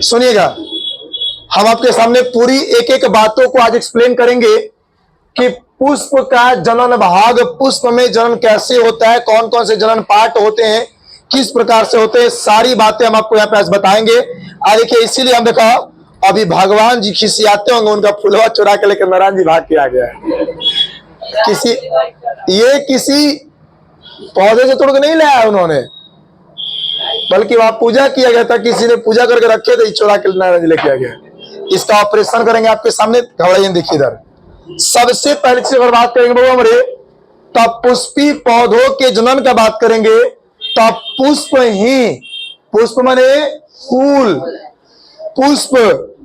सुनिएगा, हम आपके सामने पूरी एक एक बातों को आज एक्सप्लेन करेंगे कि पुष्प का जनन भाग, पुष्प में जनन कैसे होता है, कौन कौन से जनन पार्ट होते हैं, किस प्रकार से होते हैं, सारी बातें हम आपको यहाँ पे आज बताएंगे। आज देखिए, इसीलिए हम देखा अभी भगवान जी खिसियाते होंगे, उनका फुलवा चुरा के लेकर नारायण जी भाग के आ गया है। किसी पौधे से तोड़ के नहीं लाया उन्होंने, बल्कि वहां पूजा किया गया था, किसी ने पूजा करके रखे थे, चुरा के नारायण जी लेके आ गया। इसका ऑपरेशन करेंगे आपके सामने, घबराइए। देखिए इधर सबसे पहले चीज अगर बात करेंगे बाबू हमारे, तब पुष्पी पौधों के जनन का बात करेंगे, तब पुष्प ही, पुष्प माने फूल, पुष्प,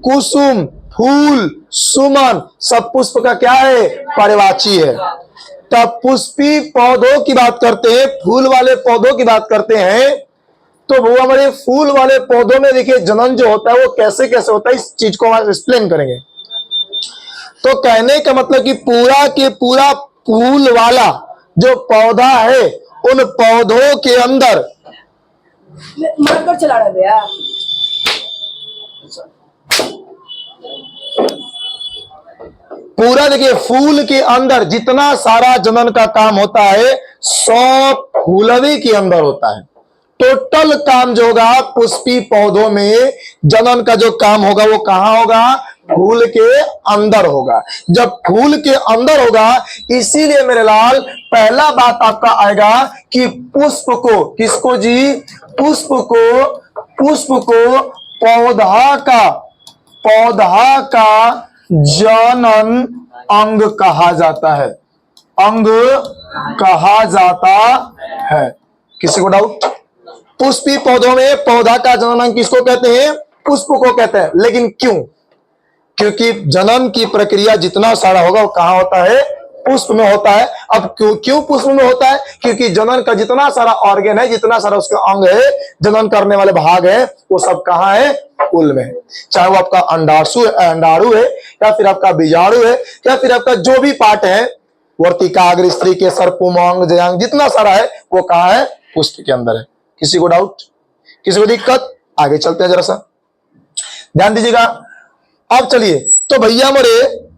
कुसुम, फूल, सुमन, सब पुष्प का क्या है? पर्यायवाची है। तब पुष्पी पौधों की बात करते हैं, फूल वाले पौधों की बात करते हैं, तो वो हमारे फूल वाले पौधों में देखिए जनन जो होता है वो कैसे कैसे होता है, इस चीज को हम एक्सप्लेन करेंगे। तो कहने का मतलब कि पूरा के पूरा फूल वाला जो पौधा है, उन पौधों के अंदर चला रहा भैया, पूरा देखिए फूल के अंदर जितना सारा जनन का काम होता है, 100 फूलवे के अंदर होता है। टोटल काम जो होगा पुष्पी पौधों में जनन का जो काम होगा वो कहां होगा? फूल के अंदर होगा। जब फूल के अंदर होगा, इसीलिए मेरे लाल पहला बात आपका आएगा कि पुष्प को, किसको जी? पुष्प को पौधा का जनन अंग कहा जाता है, अंग कहा जाता है। किसी को डाउट? पुष्पी पौधों में पौधा का जनन अंग किसको कहते हैं? पुष्प को कहते हैं। लेकिन क्यों? क्योंकि जनन की प्रक्रिया जितना सारा होगा वो कहां होता है? पुष्प में होता है। अब क्यों पुष्प में होता है? क्योंकि जनन का जितना सारा ऑर्गन है, जितना सारा उसका अंग है, जनन करने वाले भाग है, वो सब कहां है? फूल में है। चाहे वो आपका अंडाणु है, या फिर आपका बीजाणु है, या फिर आपका जो भी पार्ट है, वर्तिकाग्र, स्त्री के सर, पुमांग, जयांग, जितना सारा है वो कहां है? पुष्प के अंदर है। किसी को डाउट? किसी को दिक्कत? आगे चलते हैं, जरा सा ध्यान दीजिएगा। अब चलिए, तो भैया मोरे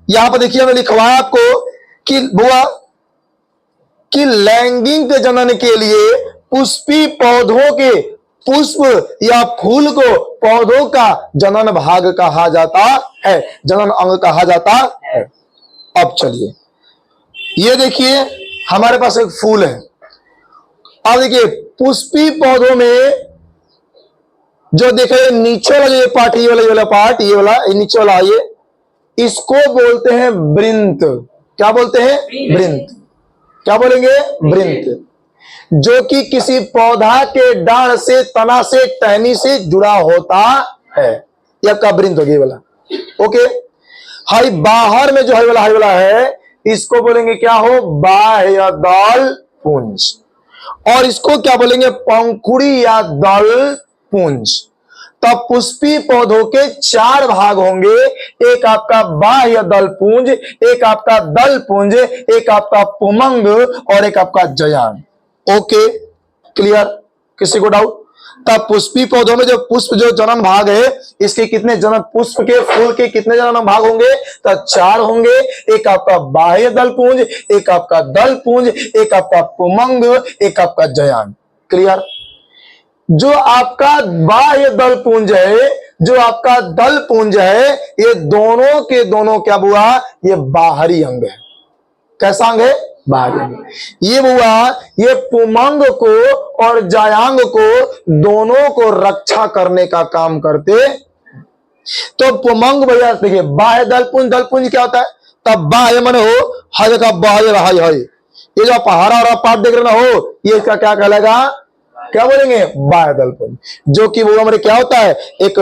यहां पर देखिए मैं लिखवाया आपको कि बुआ कि लैंगिक जनन के लिए पुष्पी पौधों के पुष्प या फूल को पौधों का जनन भाग कहा जाता है, जनन अंग कहा जाता है। अब चलिए, ये देखिए हमारे पास एक फूल है। अब देखिए पुष्पी पौधों में जो देखे नीचे वाला ये पार्ट, ये वाला पार्ट, ये वाला नीचे वाला, ये इसको बोलते हैं वृंत। क्या बोलते हैं? वृंत। क्या बोलेंगे? वृंत। जो कि किसी पौधा के डाल से, तना से, टहनी से जुड़ा होता है। यह आपका वृंत हो गया वाला। ओके, हाई बाहर में जो हाई वाला है, इसको बोलेंगे क्या हो? बाह्य दल पुंज। और इसको क्या बोलेंगे? पंखुड़ी या दल पुंज। तब पुष्पी पौधों के 4 भाग होंगे, एक आपका बाह्य दल पुंज, एक आपका दल पुंज, एक आपका पुमंग और एक आपका जयान। Okay, clear? किसी को डाउट? तब पुष्पी पौधों में जो पुष्प जो जनन भाग है, इसके कितने जनन, पुष्प के फूल के कितने जनन भाग होंगे? तो 4 होंगे। एक आपका बाह्य दल पुंज, एक आपका दल पुंज, एक आपका पुमंग, एक आपका जयान। क्लियर? जो आपका बाह्य दल पुंज है, जो आपका दल पुंज है, ये दोनों के दोनों क्या हुआ? ये बाहरी अंग है। कैसा अंग है? बाहरी अंग। ये हुआ, ये पुमंग को और जयांग को, दोनों को रक्षा करने का काम करते। तो पुमंग भैया देखिए, बाह्य दल पुंज क्या होता है? तब बाह्य मन हो, हज का बाह्य है। ये जो आप हरा पार्ट देख रहे ना हो, ये इसका क्या कहलाएगा? क्या बोलेंगे? बाह्य दल पुंज। जो कि वो हमारे क्या होता है? एक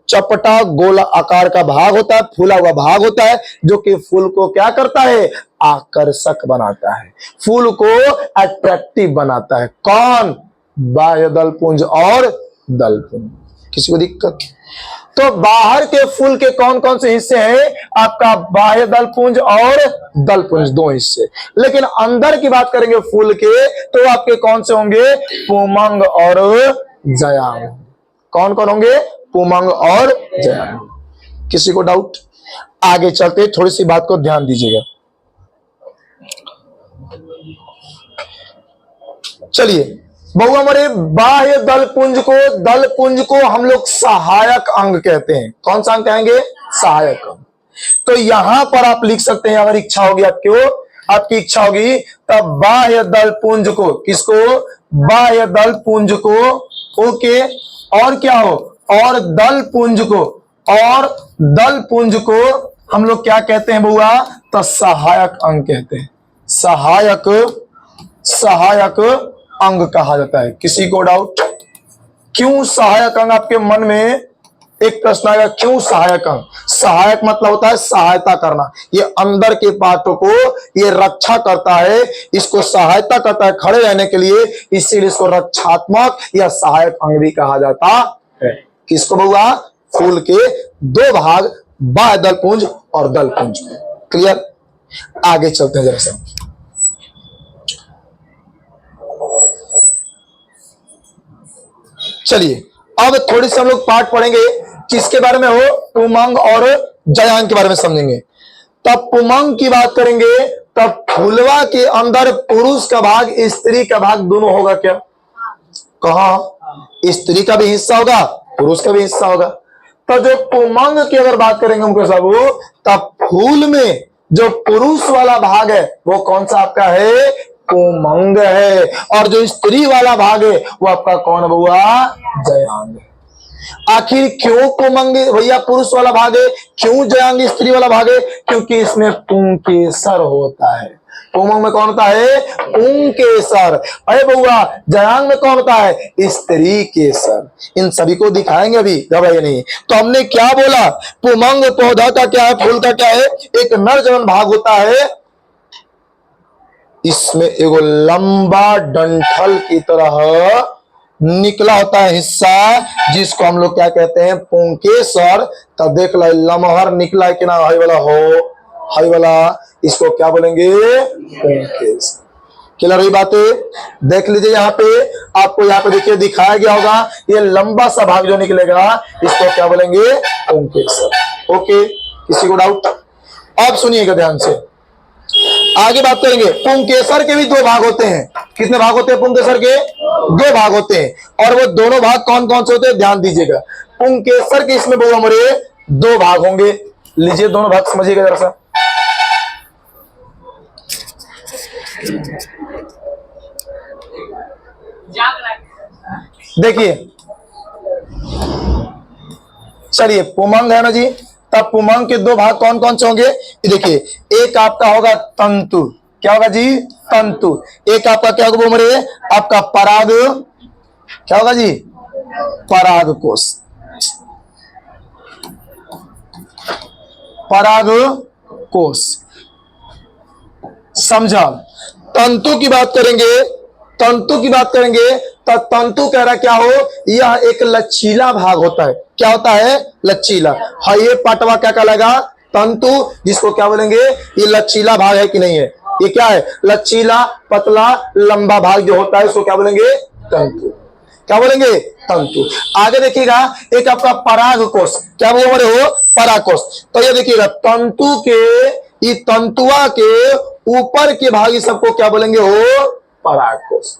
चपटा गोला आकार का भाग होता है, फूला हुआ भाग होता है, जो कि फूल को क्या करता है? आकर्षक बनाता है, फूल को अट्रैक्टिव बनाता है। कौन? बाह्य दल पुंज और दल पुंज। किसी को दिक्कत? तो बाहर के फूल के कौन कौन से हिस्से हैं? आपका बाह्य दल पुंज और दल पुंज, 2 हिस्से। लेकिन अंदर की बात करेंगे फूल के, तो आपके कौन से होंगे? पुमंग और जयांग। कौन कौन होंगे? पुमंग और जयांग। किसी को डाउट? आगे चलते थोड़ी सी बात को ध्यान दीजिएगा। चलिए बहु हमारे बाह्य दल पुंज को हम लोग सहायक अंग कहते हैं। कौन सा अंग कहेंगे? सहायक अंग। तो यहां पर आप लिख सकते हैं, अगर इच्छा होगी आपकी इच्छा होगी तब बाह्य दल पुंज को, किसको? बाह्य दल पुंज को, ओके, और क्या हो? और दल पुंज को हम लोग क्या कहते हैं बुआ? तो सहायक अंग कहते हैं। सहायक अंग कहा जाता है। किसी को डाउट? क्यों सहायक अंग? आपके मन में एक प्रश्न आएगा, क्यों सहायक अंग? सहायक मतलब होता है सहायता करना। ये अंदर के पार्टों को ये रक्षा करता है, इसको सहायता करता है खड़े रहने के लिए, इसीलिए इसको रक्षात्मक या सहायक अंग भी कहा जाता है। किसको बुआ? फूल के दो भाग, बाह्य दल पुंज और दल पुंज। क्लियर? आगे चलते हैं जरा सा। चलिए अब थोड़ी सी हम लोग पाठ पढ़ेंगे, किसके बारे में हो? पुमंग और जयांग के बारे में समझेंगे। तब पुमंग की बात करेंगे तब फूलवा के अंदर पुरुष का भाग, स्त्री का भाग दोनों होगा क्या? कहा? स्त्री का भी हिस्सा होगा, पुरुष का भी हिस्सा होगा। तो जो पुमंग की अगर बात करेंगे हमको सब, तब फूल में जो पुरुष वाला भाग है वो कौन सा आपका है? पुमंग है। और जो स्त्री वाला भाग है वो आपका कौन बुआ? जयांग। आखिर क्यों पुमंग भैया पुरुष वाला भाग है, क्यों जयांग स्त्री वाला भाग है? क्योंकि इसमें पुंकेसर होता है। पुमंग में कौन होता है? पुंकेसर। अरे बउआ जयांग में कौन होता है? स्त्री केसर। इन सभी को दिखाएंगे अभी, घबराइए नहीं। तो हमने क्या बोला? पुमंग पौधा का क्या है, फूल का क्या है? एक नर जनन भाग होता है, इसमें एगो लंबा डंठल की तरह निकला होता है हिस्सा, जिसको हम लोग क्या कहते हैं? पुंकेसर। तब देख लो लमहर निकला है कि ना, हाई वाला हो, हाई वाला, इसको क्या बोलेंगे? पुंकेसर। क्लियर हुई बातें? देख लीजिए यहाँ पे, आपको यहाँ पे देखिए दिखाया गया होगा, ये लंबा सा भाग जो निकलेगा इसको क्या बोलेंगे? पुंकेसर। ओके, किसी को डाउट? अब सुनिएगा ध्यान से, आगे बात करेंगे। पुंकेसर के भी दो भाग होते हैं। कितने भाग होते हैं पुंकेसर के? दो भाग होते हैं। और वो दोनों भाग कौन कौन से होते हैं ध्यान दीजिएगा। पुंकेसर के इसमें वो हमारे दो भाग होंगे। लीजिए दोनों भाग समझिएगा जरा सा। देखिए चलिए, पुमंग है ना जी, तब पुमंग के दो भाग कौन कौन से होंगे? देखिए, एक आपका होगा तंतु। क्या होगा जी? तंतु। एक आपका क्या होगा मेरे? आपका पराग, क्या होगा जी? पराग कोश। पराग कोश समझा? तंतु की बात करेंगे, तंतु की बात करेंगे तो तंतु कह रहा क्या हो? यह एक लचीला भाग होता है। क्या होता है? लचीला। हाँ, ये पटवा क्या कहलाएगा? तंतु। जिसको क्या बोलेंगे? ये लचीला भाग है कि नहीं है? ये क्या है? लचीला, पतला, लंबा भाग जो होता है उसको क्या बोलेंगे? तंतु। क्या बोलेंगे? तंतु। आगे देखिएगा, एक आपका पराग कोश। क्या बोले हो? पराग कोश। तो ये देखिएगा, तंतु के, ये तंतुआ के ऊपर के भाग सबको क्या बोलेंगे? हो पराग कोश।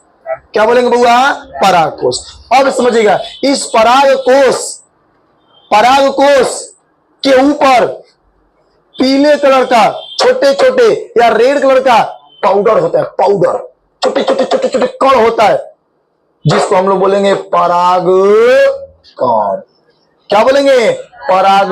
क्या बोलेंगे बुआ? पराग कोश। अब समझिएगा, इस पराग कोश के ऊपर पीले कलर का छोटे छोटे या रेड कलर का पाउडर होता है। पाउडर, छोटे छोटे छोटे छोटे कण होता है, जिसको हम लोग बोलेंगे पराग कण। क्या बोलेंगे? पराग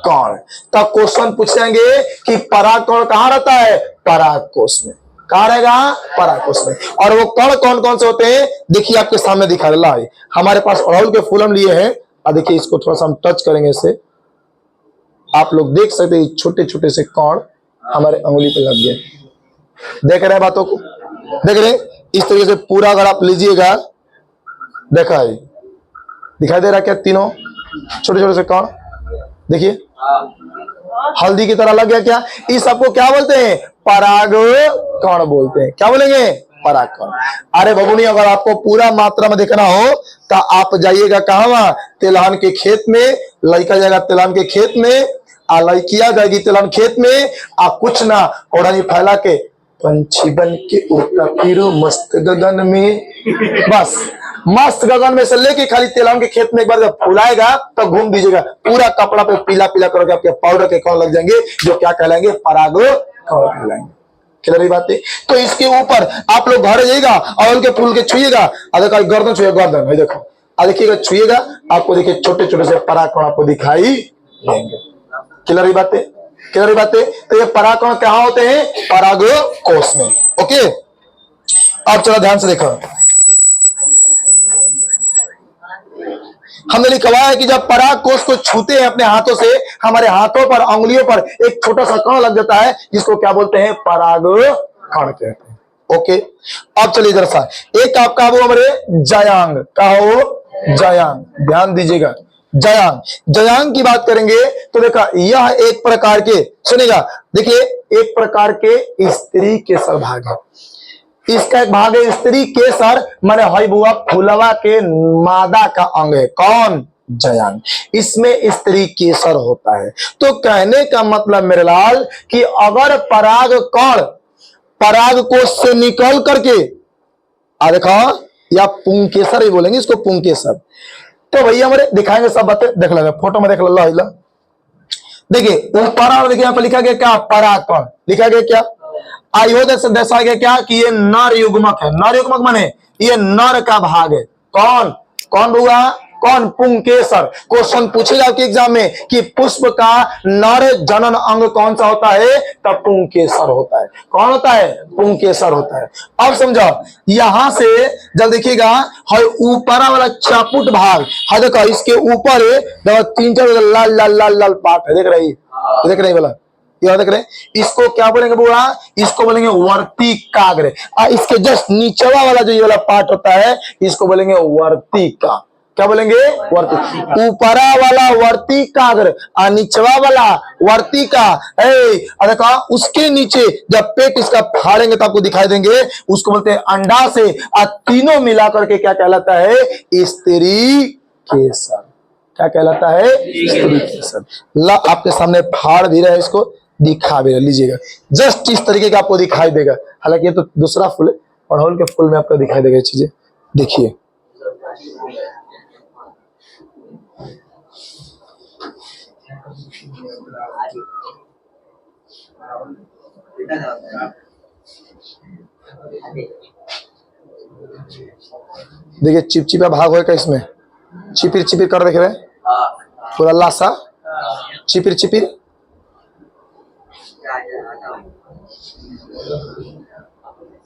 कण। तब क्वेश्चन पूछेंगे कि पराग कण कहाँ रहता है? पराग कोश में। कहाँ रहेगा? पराग कोश में। और वो कण कौन कौन से होते हैं? देखिए आपके सामने दिखा रहा है, हमारे पास अड़हुल के फूल हम लिए हैं। और देखिए इसको थोड़ा सा हम टच करेंगे, इससे आप लोग देख सकते हैं छोटे छोटे से कण हमारे अंगुली पे लग गए। देख रहे हैं बातों को? देख रहे हैं? इस तरीके से पूरा अगर आप लीजिएगा, देखा है, दिखाई दे रहा क्या? तीनों छोटे छोटे से कण देखिए हल्दी की तरह लग गया क्या? इस सबको क्या बोलते हैं? पराग कण बोलते हैं। क्या बोलेंगे? परागकण। अरे बबुनी, अगर आपको पूरा मात्रा में देखना हो तो आप जाइएगा कहाँ, तिलहन के खेत में। लड़का जाएगा तिलहन के खेत में, आ लड़कियां जाएगी तिलहन खेत में, आ कुछ ना ओढ़नी फैला के पंछी बन के उड़ता फिरो मस्त गगन में। बस मस्त गगन में से लेके खाली तिलहन के खेत में एक बार जब फुलाएगा तो घूम दीजिएगा, पूरा कपड़ा पे पीला पीला करके आपके पाउडर के कण लग जाएंगे, जो क्या कहलाएंगे, परागकण कहलाएंगे। क्लियर है बातें? तो इसके ऊपर आप लोग घर जाइएगा और उनके फूल के छुइएगा, देखो गर्दन छुए, गर्दन देखो, देखिएगा छुइएगा, आपको देखिए छोटे छोटे से परागकण आपको दिखाई देंगे। क्लियर है बातें? क्लियर है बातें? तो ये परागकण कहाँ होते हैं? परागकोश में। ओके, अब चलो ध्यान से देखो, हमने लिखा है कि जब परागकोश को छूते हैं अपने हाथों से, हमारे हाथों पर, अंगुलियों पर एक छोटा सा कण लग जाता है, जिसको क्या बोलते हैं? परागकण कहते हैं। ओके, अब चलिए इधर सा, एक आपका वो हमारे जयांग का हो, जयांग, ध्यान दीजिएगा, जयांग। जयांग की बात करेंगे तो देखा, यह एक प्रकार के, सुनेगा, देखिए, एक प्रकार के स्त्री केसर भाग है। इसका एक भाग है स्त्री केसर, माने हई बुआ फुलवा के मादा का अंग है। कौन? जयांग। इसमें स्त्री केसर होता है। तो कहने का मतलब मेरे लाल कि अगर परागकण परागकोश से निकल करके, देखा, या पुंकेसर ही बोलेंगे इसको, पुंकेसर। तो भैया हमारे दिखाएंगे सब बातें, देख लेंगे फोटो में, देख लो। देखिए ऊपर देखिए यहाँ पर लिखा गया क्या? परागकण लिखा गया क्या? आयो दर्शाया गया क्या कि ये नर युग्मक है। नर युग्मक माने ये नर का भाग है। कौन? कौन हुआ? कौन? पुंकेसर। क्वेश्चन पूछेगा आपके एग्जाम में कि पुष्प का नर जनन अंग कौन सा होता है? तब पुंकेसर होता है। कौन होता है? पुंकेसर होता है। अब समझो, यहां से जब देखिएगा ऊपरा वाला चापुट भाग है, देखो इसके ऊपर 3-4 लाल लाल लाल लाल पार्ट है, देख रही, देख रही वाला, ये देख रहे, इसको क्या बोलेंगे बुआ? इसको बोलेंगे वर्तिकाग्र। इसके जस्ट नीचवा वाला जो ये वाला पार्ट होता है, इसको बोलेंगे वर्तिका। क्या बोलेंगे? वर्तिका। ऊपरा वाला वर्तिकाग्र और निचवा वाला वर्तिका। देखा, उसके नीचे जब पेट इसका फाड़ेंगे तो आपको दिखाई देंगे, उसको बोलते हैं अंडाशय। और तीनों मिलाकर के क्या कहलाता है? स्त्री केसर। क्या कहलाता है? स्त्री केसर। ला आपके सामने फाड़ भी रहा है, इसको दिखा भी रहा, लीजिएगा, जस्ट इस तरीके का आपको दिखाई देगा। हालांकि ये तो दूसरा फूल है, अड़हुल के फूल में आपको दिखाई देगा चीजें। देखिए, देखिए चिपचिपा भाग होगा इसमें, चिपिर चिपिर कर देख रहे, पूरा लासा चिपिर चिपिर।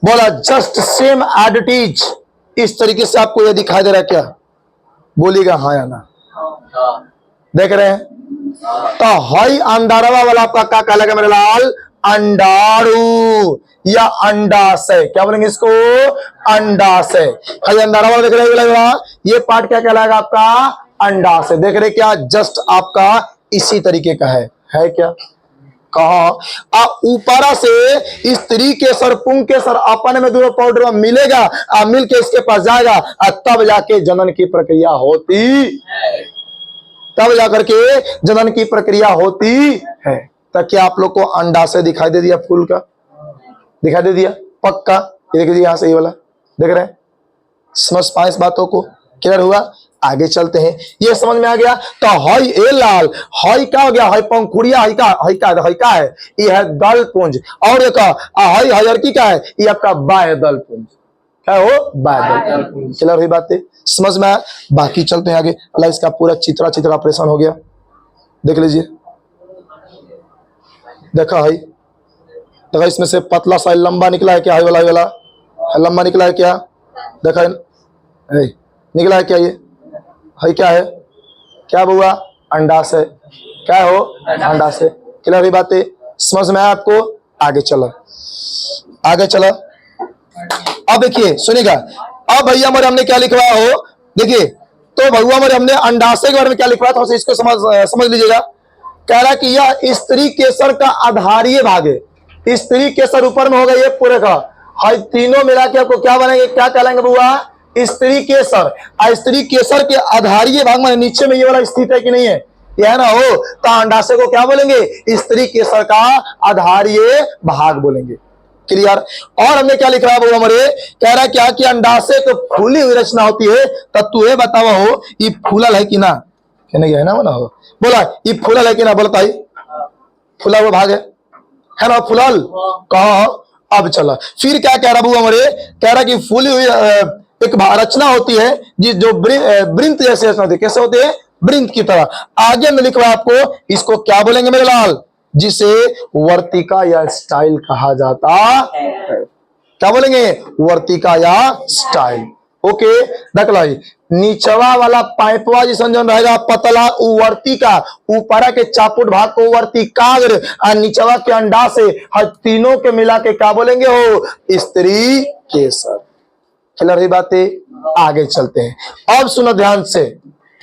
बोला जस्ट सेम एडिटीज, इस तरीके से आपको ये दिखाई दे रहा है क्या? बोलिएगा हाँ या ना। देख रहे हैं? तो हई अंडारवा वाला आपका क्या कहलाएगा मेरे लाल? अंडारू या अंडाशय। क्या बोलेंगे इसको? अंडाशय। हई अंडारा वाला देख रहे, ये पार्ट क्या कहलाएगा आपका? अंडाशय। देख रहे क्या? जस्ट आपका इसी तरीके का है क्या? कहा ऊपरा से स्त्री केसर पुंग केसर अपन में दोनों पाउडर मिलेगा, मिल के इसके पास जाएगा, तब जाके जनन की प्रक्रिया होती, तब जाकर के जनन की प्रक्रिया होती है। तो क्या आप लोग को अंडाशय दिखाई दे दिया? फूल का दिखाई दे दिया पक्का? ये देखिए यहाँ से ये वाला देख रहे हैं। समझ पाए इस बातों को? क्लियर हुआ? आगे चलते हैं। ये समझ में आ गया? तो हई ए लाल, हई क्या हो गया? हई पंखुड़िया, हई का है, ये है दल पुंज। और एक हई हयरकी का है, ये आपका बाह्य दल पुंज। क्या हो? बाह्य दल पुंज। क्लियर हुई बातें? समझ में आया? बाकी चलते हैं आगे। अल्लाह इसका पूरा चित्रा ऑपरेशन हो गया, देख लीजिए। देखा हई, देखा इसमें से पतला सा लंबा निकला है क्या? हई वाला लंबा निकला है क्या? देखा निकला है क्या? ये हई क्या है? क्या बुआ? अंडाशय। क्या हो? अंडाशय। क्लियर हुई बातें? समझ में आया आपको? आगे चलो, आगे चलो। अब देखिए सुनिएगा, अब भैया हमारे हमने क्या लिखवाया हो, देखिए तो भैया हमारे हमने अंडाशय के बारे में क्या लिखवाया था, इसको समझ लीजिएगा। कह रहा कि यह स्त्री केसर का आधारीय भाग है। स्त्री केसर ऊपर में होगा ये पूरे का, हाय तीनों मिला के आपको क्या बनेंगे, क्या कहलाएंगे बुआ, स्त्री केसर। स्त्री केसर के आधारीय भाग में नीचे में ये वाला स्थित है कि नहीं है, ये है ना हो, तो अंडाशय को क्या बोलेंगे, स्त्री केसर का आधारीय भाग बोलेंगे। क्लियर। और हमने क्या लिख रहा है हमारे, कह रहा है क्या कि अंडाशय तो फूली हुई रचना होती है, तब तू ये बतावा हो ये फूलल है कि ना, नहीं है ना, बना हो बोला ये फूलल है कि ना, बोलता ही फूला हुआ भाग है ना, फूलल कहा। अब चला फिर क्या कह रहा हमारे, कह रहा कि फूली हुई एक रचना होती है जिस जो वृंत जैसे रचना होती है, कैसे होती है, वृंत की तरह। आगे में लिख रहा है आपको, इसको क्या बोलेंगे मेरे लाल, जिसे वर्तिका या स्टाइल कहा जाता है। क्या बोलेंगे, वर्तिका या स्टाइल। ओके देखला, नीचवा वाला पाइपवा जिस जन रहेगा पतला वर्तिका, ऊपरा के चापुट भाग को वर्तिकाग्र, और नीचवा के अंडा से हर तीनों के मिला के क्या बोलेंगे हो, स्त्री केसर। क्लियर रही बातें, आगे चलते हैं। अब सुनो ध्यान से,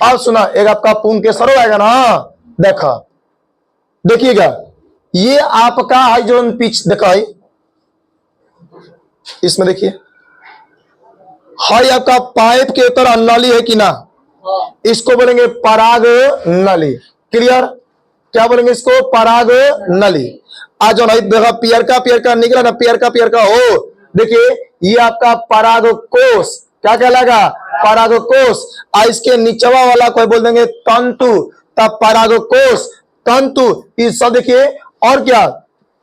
अब सुना, एक आपका पूर्ण केसर हो आएगा ना, देखा देखिएगा, ये आपका है जो पिच देखा, इसमें देखिए हाई आपका पाइप के तरह नली है कि ना, इसको बोलेंगे पराग नली। क्लियर, क्या बोलेंगे इसको, पराग नली। आज जो नहीं देखा पियर का निकला ना, पियर का हो, देखिए ये आपका पराग कोष, क्या कहलाएगा, पराग कोष। इसके नीचवा वाला कोई बोल देंगे तंतु, तब पराग कोष तंतु, ये सब देखिए। और क्या,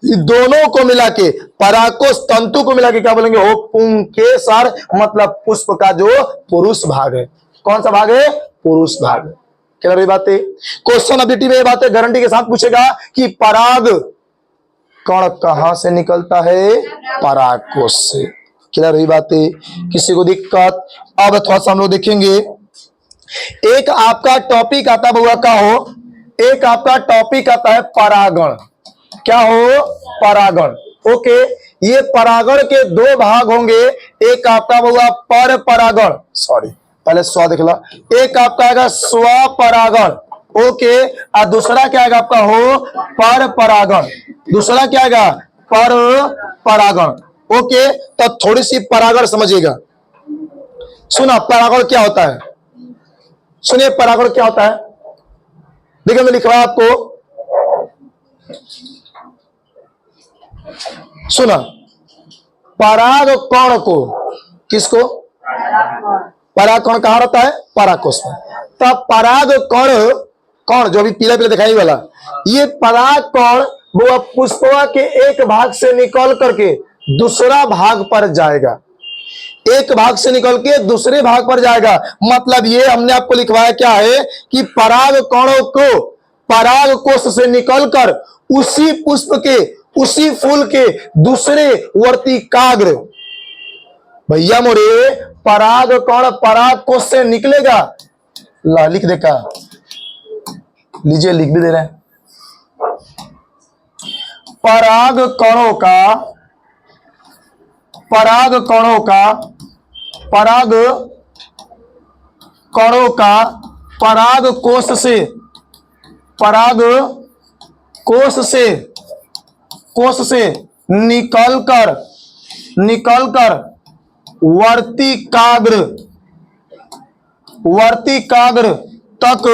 दोनों को मिला के, परागकोष तंतु को मिला के क्या बोलेंगे हो, पुंकेसर, मतलब पुष्प का जो पुरुष भाग है। कौन सा भाग है, पुरुष भाग। क्या रही बातें, क्वेश्चन एबिलिटी में ये बातें गारंटी के साथ पूछेगा कि पराग कण कहां से निकलता है, परागकोष से। क्या रही बातें, किसी को दिक्कत। अब थोड़ा सा हम लोग देखेंगे, एक आपका टॉपिक आता हुआ का हो, एक आपका टॉपिक आता है परागण। क्या हो, परागण। ओके, ये परागण के दो भाग होंगे, एक आपका हुआ पर परागण, सॉरी पहले स्व देख ला, एक आपका आएगा स्व परागण। ओके, और दूसरा क्या आएगा आपका हो, पर परागण। दूसरा क्या आएगा, पर परागण। ओके, तो थोड़ी सी परागण समझिएगा। सुना परागण क्या होता है, सुनिए परागण क्या होता है। देखिए मैं लिख रहा हूं आपको, सुना, पराग कण को, किसको, पराग कण कहां रहता है, परागकोष में। तब पराग कण जो भी पीला दिखाई वाला, ये पराग कण वो पुष्पवा के एक भाग से निकल करके दूसरा भाग पर जाएगा, एक भाग से निकल के दूसरे भाग पर जाएगा। मतलब ये हमने आपको लिखवाया क्या है कि पराग कणों को पराग कोष से निकलकर उसी पुष्प के, उसी फूल के दूसरे वर्तिकाग्र, भैया मोरे पराग कण पराग कोष से निकलेगा। ला लिख देखा, लीजिए लिख भी दे रहे हैं, पराग कणों का, पराग कणों का, पराग कणों का पराग कोष से, पराग कोष से, कोष से निकलकर, निकलकर वर्तिकाग्र, वर्तिकाग्र तक,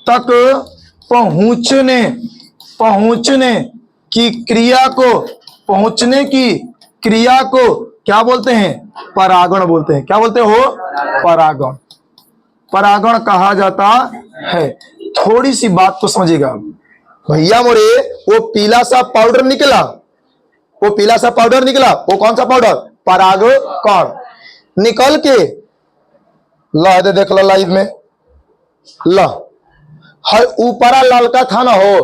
तक पहुंचने, पहुंचने की क्रिया को, पहुंचने की क्रिया को क्या बोलते हैं, परागण बोलते हैं। क्या बोलते हो, परागण, परागण कहा जाता है। थोड़ी सी बात को समझिएगा भैया मोरे, वो पीला सा पाउडर निकला, वो पीला सा पाउडर निकला, वो कौन सा पाउडर, पराग कण निकल के, ला दे देख लो लाइव में, ला हर ऊपरा ललका था ना हो,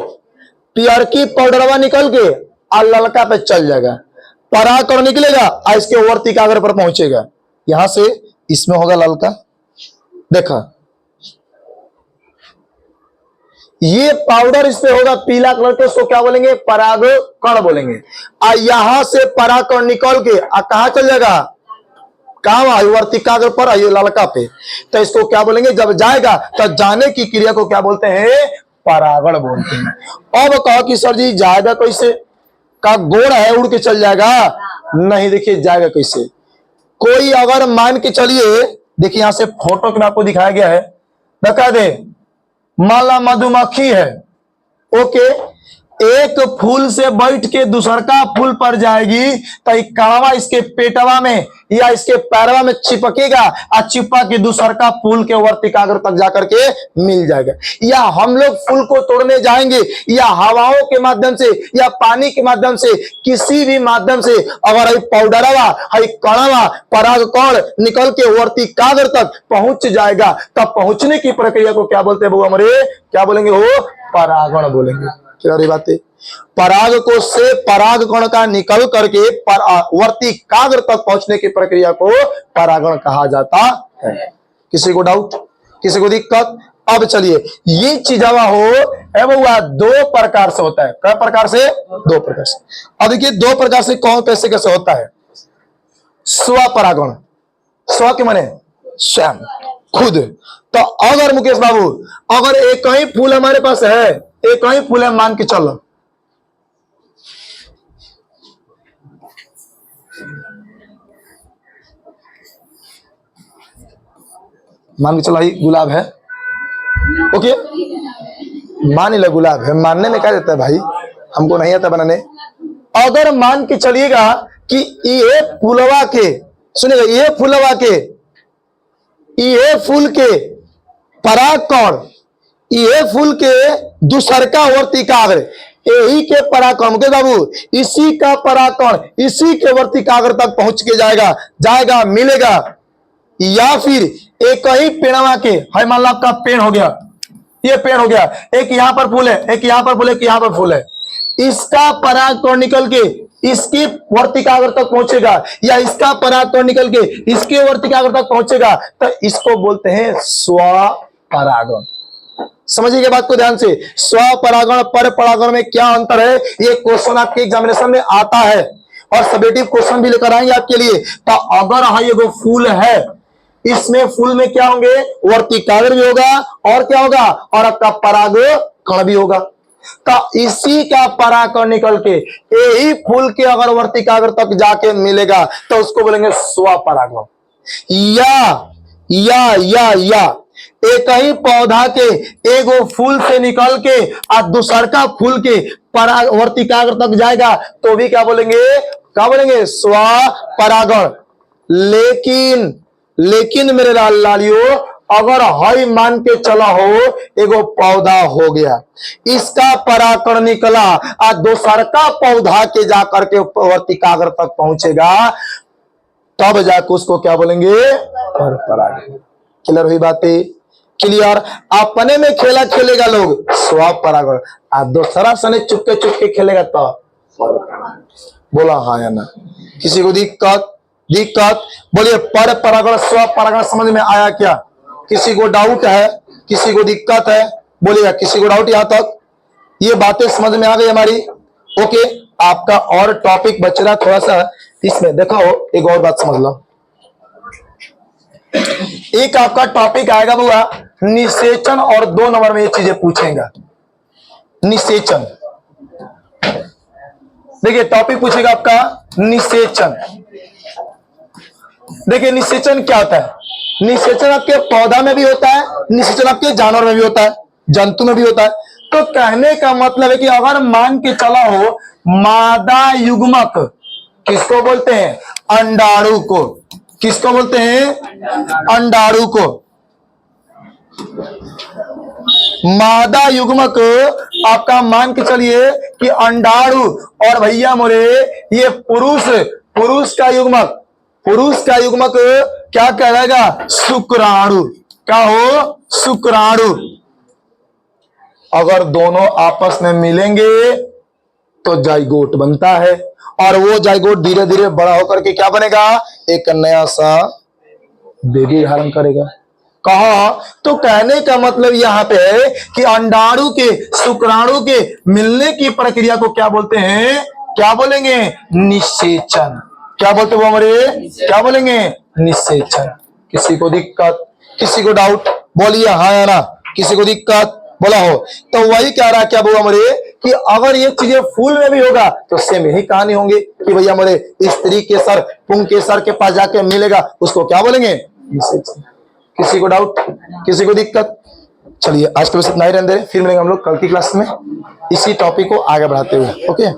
पियर की पाउडरवा निकल के और ललका पे चल जाएगा, पराग कण निकलेगा और इसके वर्तिकाग्र पर पहुंचेगा, यहां से इसमें होगा ललका। देखा ये पाउडर इस पे होगा पीला कलर के, उसको क्या बोलेंगे, पराग कण बोलेंगे। और यहां से पराग कण निकल के कहा चल जाएगा, कहा वर्तिकाग्र पर, आयु ललका पे, तो इसको क्या बोलेंगे, जब जाएगा तो जाने की क्रिया को क्या बोलते हैं, परागण बोलते हैं। अब कहो कि सर जी जाएगा कैसे, का गोड़ है उड़ के चल जाएगा, नहीं, देखिए जाएगा कैसे। कोई अगर मान के चलिए, देखिए यहां से फोटो में आपको दिखाया गया है, बता दे माला मधुमक्खी है, ओके, एक फूल से बैठ के दूसरका फूल पर जाएगी तो एक कड़वा इसके पेटवा में या इसके पैरवा में चिपकेगा और चिपक के दूसरका फूल के वर्तिकाग्र तक जाकर के मिल जाएगा। या हम लोग फूल को तोड़ने जाएंगे या हवाओं के माध्यम से या पानी के माध्यम से, किसी भी माध्यम से अगर पाउडरवा कणवा परागकण निकल के वर्तिकाग्र तक पहुंच जाएगा, तब पहुंचने की प्रक्रिया को क्या बोलते हैं बउआ हमारे, क्या बोलेंगे हो, परागण बोलेंगे। क्या रही बातें, पराग को से पराग कण का निकल करके वर्तिकाग्र तक पहुंचने की प्रक्रिया को परागण कहा जाता है। किसी को डाउट, किसी को दिक्कत? अब चलिए, ये चीजावा हो बउआ दो प्रकार से होता है। क्या प्रकार से? दो प्रकार से। अब देखिए दो प्रकार से कौन कैसे कैसे होता है। स्वपरागण, स्व के माने स्वयं, खुद। तो अगर मुकेश बाबू अगर एक ही फूल हमारे पास है, एक ही फूल है, मान के चलो, मान के चलो भाई गुलाब है, ओके, मान लो गुलाब है, मानने में क्या देता है भाई, हमको नहीं आता बनाने। अगर मान के चलिएगा कि ये फूलवा के, सुनिएगा, ये फूलवा के, ये फूल के परागकण, ये फूल के दूसरका वर्तिकाग्र, यही के परागकण के बाबू, इसी का परागकण इसी के वर्तिकाग्र तक पहुंच के जाएगा मिलेगा। या फिर एक ही पेड़वा के, है मान लो आपका पेड़ हो गया, ये पेड़ हो गया, एक यहां पर फूल है, एक यहां पर फूल है, एक यहां पर फूल है, इसका परागकण निकल के इसकी वर्तिकाग्र तक पहुंचेगा या इसका परागकण निकल के इसके वर्तिकाग्र तक पहुंचेगा, तो इसको बोलते हैं स्वपरागण। समझिए बात को ध्यान से, स्वपरागण पर परागण में क्या अंतर है, ये क्वेश्चन आपके एग्जामिनेशन में आता है और सब्जेक्टिव क्वेश्चन भी लेकर आएंगे आपके लिए। तो अगर हाँ ये वो फूल है, इसमें फूल में क्या होंगे, वर्तिकाग्र भी होगा और क्या होगा, और आपका परागकण भी होगा। तो इसी का परागकण निकल के यही फूल के अगर वर्तिकाग्र तक जाके मिलेगा तो उसको बोलेंगे स्वपरागण। या एक ही पौधा के एगो फूल से निकल के और दूसरका फूल के पराग वर्तिकाग्र तक जाएगा तो भी क्या बोलेंगे, क्या बोलेंगे, स्वपरागण। लेकिन मेरे लालियो, अगर हई मान के चला हो एगो पौधा हो गया, इसका परागकण निकला और दूसरका पौधा के जाकर के वर्तिकाग्र तक पहुंचेगा, तब जाकर उसको क्या बोलेंगे, परपरागण। क्लियर हुई बातें? क्लियर? अपने में खेला खेलेगा लोग स्वपरागण, और दूसरा सने चुपके चुपके खेलेगा तो बोला हाँ या ना। किसी को दिक्कत बोलिए, पर परागण स्वपरागण समझ में आया क्या? किसी को डाउट है, किसी को दिक्कत है, बोलिएगा। किसी को डाउट यहां तक? ये बातें समझ में आ गई हमारी? ओके, आपका और टॉपिक बच रहा थोड़ा सा, इसमें देखो एक और बात समझ लो। एक आपका टॉपिक आएगा बुआ निषेचन, और 2 नंबर में ये चीजें पूछेगा। निषेचन, देखिए टॉपिक पूछेगा आपका निषेचन। देखिए निषेचन क्या होता है? निषेचन आपके पौधा में भी होता है, निषेचन आपके जानवर में भी होता है, जंतु में भी होता है। तो कहने का मतलब है कि अगर मान के चला हो मादा युग्मक, किसको बोलते हैं, अंडाणु को, किसको बोलते हैं, अंडाणु को। मादा युग्मक आपका मान के चलिए कि अंडाणु, और भैया मोरे ये पुरुष का युग्मक, पुरुष का युग्मक क्या कहलाएगा, शुक्राणु। क्या हो, शुक्राणु। अगर दोनों आपस में मिलेंगे तो जाइगोट बनता है, और वो जाइगोट धीरे धीरे बड़ा होकर के क्या बनेगा, एक नया सा बेबी धारण करेगा। कहा, तो कहने का मतलब यहाँ पे है कि अंडाणु के शुक्राणु के मिलने की प्रक्रिया को क्या बोलते हैं, क्या बोलेंगे, निषेचन। क्या बोलते वो हमारे, क्या बोलेंगे, निषेचन। किसी को दिक्कत, किसी को डाउट, बोलिए हाँ या ना। किसी को दिक्कत बोला हो तो वही कह रहा है क्या वो हमारे कि अगर ये चीजें फूल में भी होगा तो सेम यही कहानी होंगी कि भैया मेरे स्त्री के सर पुंकेसर के पास जाके मिलेगा, उसको क्या बोलेंगे? किसी को डाउट, किसी को दिक्कत? चलिए आज के बस इतना ही रहने दे, फिर मिलेंगे हम लोग कल की क्लास में इसी टॉपिक को आगे बढ़ाते हुए। ओके।